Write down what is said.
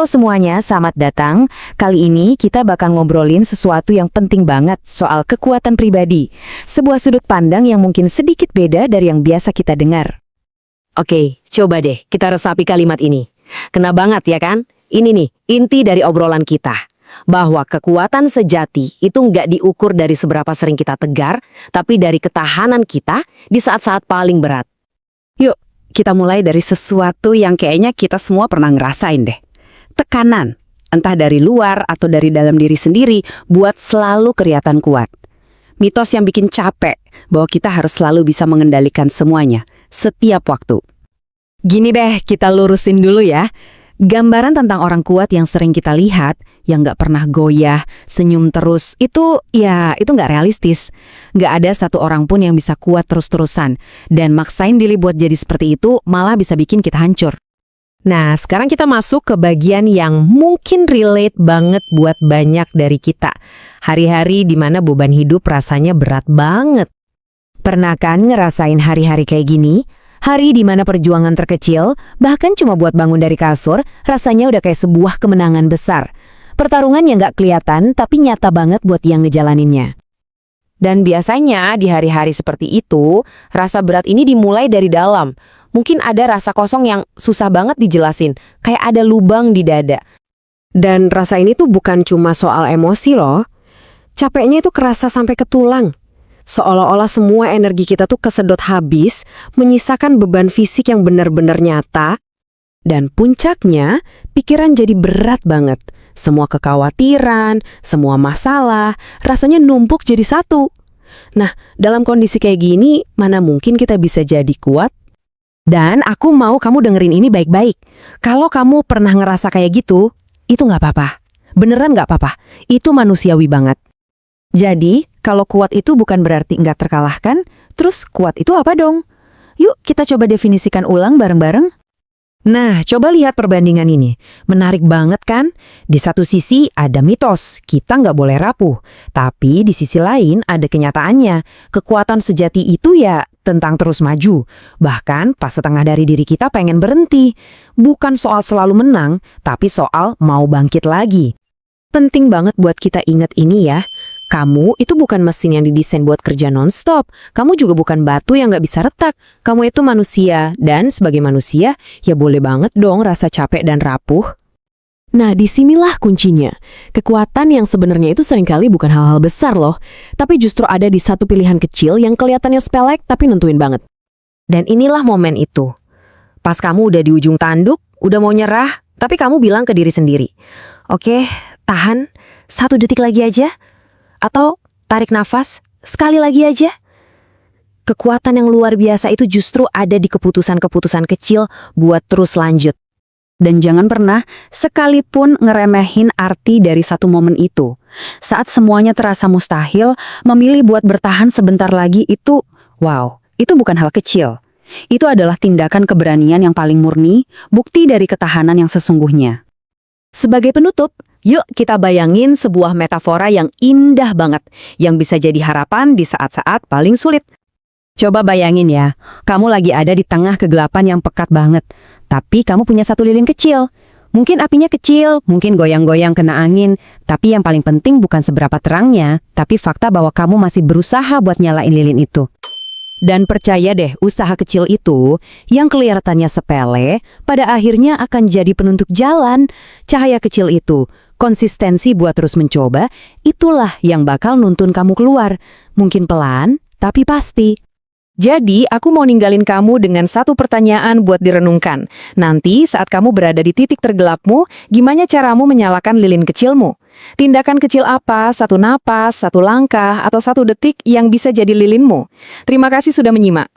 Halo semuanya, selamat datang. Kali ini kita bakal ngobrolin sesuatu yang penting banget soal kekuatan pribadi. Sebuah sudut pandang yang mungkin sedikit beda dari yang biasa kita dengar. Oke, coba deh kita resapi kalimat ini. Kena banget ya kan? Ini nih, inti dari obrolan kita. Bahwa kekuatan sejati itu nggak diukur dari seberapa sering kita tegar, tapi dari ketahanan kita di saat-saat paling berat. Yuk, kita mulai dari sesuatu yang kayaknya kita semua pernah ngerasain deh. Tekanan, entah dari luar atau dari dalam diri sendiri, buat selalu kelihatan kuat. Mitos yang bikin capek, bahwa kita harus selalu bisa mengendalikan semuanya, setiap waktu. Gini deh, kita lurusin dulu ya. Gambaran tentang orang kuat yang sering kita lihat, yang nggak pernah goyah, senyum terus, itu nggak realistis. Nggak ada satu orang pun yang bisa kuat terus-terusan. Dan maksain diri buat jadi seperti itu malah bisa bikin kita hancur. Nah, sekarang kita masuk ke bagian yang mungkin relate banget buat banyak dari kita. Hari-hari di mana beban hidup rasanya berat banget. Pernah kan ngerasain hari-hari kayak gini? Hari di mana perjuangan terkecil, bahkan cuma buat bangun dari kasur, rasanya udah kayak sebuah kemenangan besar. Pertarungan yang nggak kelihatan, tapi nyata banget buat yang ngejalaninnya. Dan biasanya di hari-hari seperti itu, rasa berat ini dimulai dari dalam. Mungkin ada rasa kosong yang susah banget dijelasin, kayak ada lubang di dada. Dan rasa ini tuh bukan cuma soal emosi loh. Capeknya itu kerasa sampai ke tulang. Seolah-olah semua energi kita tuh kesedot habis, menyisakan beban fisik yang benar-benar nyata. Dan puncaknya, pikiran jadi berat banget. Semua kekhawatiran, semua masalah, rasanya numpuk jadi satu. Nah, dalam kondisi kayak gini, mana mungkin kita bisa jadi kuat? Dan aku mau kamu dengerin ini baik-baik. Kalau kamu pernah ngerasa kayak gitu, itu nggak apa-apa. Beneran nggak apa-apa. Itu manusiawi banget. Jadi, kalau kuat itu bukan berarti nggak terkalahkan, terus kuat itu apa dong? Yuk kita coba definisikan ulang bareng-bareng. Nah, coba lihat perbandingan ini. Menarik banget kan? Di satu sisi ada mitos, kita nggak boleh rapuh. Tapi di sisi lain ada kenyataannya. Kekuatan sejati itu ya tentang terus maju. Bahkan pas setengah dari diri kita pengen berhenti. Bukan soal selalu menang, tapi soal mau bangkit lagi. Penting banget buat kita ingat ini ya. Kamu itu bukan mesin yang didesain buat kerja non-stop. Kamu juga bukan batu yang nggak bisa retak. Kamu itu manusia, dan sebagai manusia, ya boleh banget dong rasa capek dan rapuh. Nah, disinilah kuncinya. Kekuatan yang sebenarnya itu seringkali bukan hal-hal besar loh, tapi justru ada di satu pilihan kecil yang kelihatannya sepelek tapi nentuin banget. Dan inilah momen itu. Pas kamu udah di ujung tanduk, udah mau nyerah, tapi kamu bilang ke diri sendiri, "Oke, tahan, 1 detik lagi aja." Atau tarik nafas, sekali lagi aja. Kekuatan yang luar biasa itu justru ada di keputusan-keputusan kecil buat terus lanjut. Dan jangan pernah sekalipun ngeremehin arti dari satu momen itu. Saat semuanya terasa mustahil, memilih buat bertahan sebentar lagi itu, wow, itu bukan hal kecil. Itu adalah tindakan keberanian yang paling murni, bukti dari ketahanan yang sesungguhnya. Sebagai penutup, yuk kita bayangin sebuah metafora yang indah banget, yang bisa jadi harapan di saat-saat paling sulit. Coba bayangin ya, kamu lagi ada di tengah kegelapan yang pekat banget, tapi kamu punya satu lilin kecil. Mungkin apinya kecil, mungkin goyang-goyang kena angin, tapi yang paling penting bukan seberapa terangnya, tapi fakta bahwa kamu masih berusaha buat nyalain lilin itu. Dan percaya deh, usaha kecil itu, yang kelihatannya sepele, pada akhirnya akan jadi penunjuk jalan. Cahaya kecil itu, konsistensi buat terus mencoba, itulah yang bakal nuntun kamu keluar. Mungkin pelan, tapi pasti. Jadi, aku mau ninggalin kamu dengan satu pertanyaan buat direnungkan. Nanti saat kamu berada di titik tergelapmu, gimana caramu menyalakan lilin kecilmu? Tindakan kecil apa, satu napas, satu langkah, atau satu detik yang bisa jadi lilinmu? Terima kasih sudah menyimak.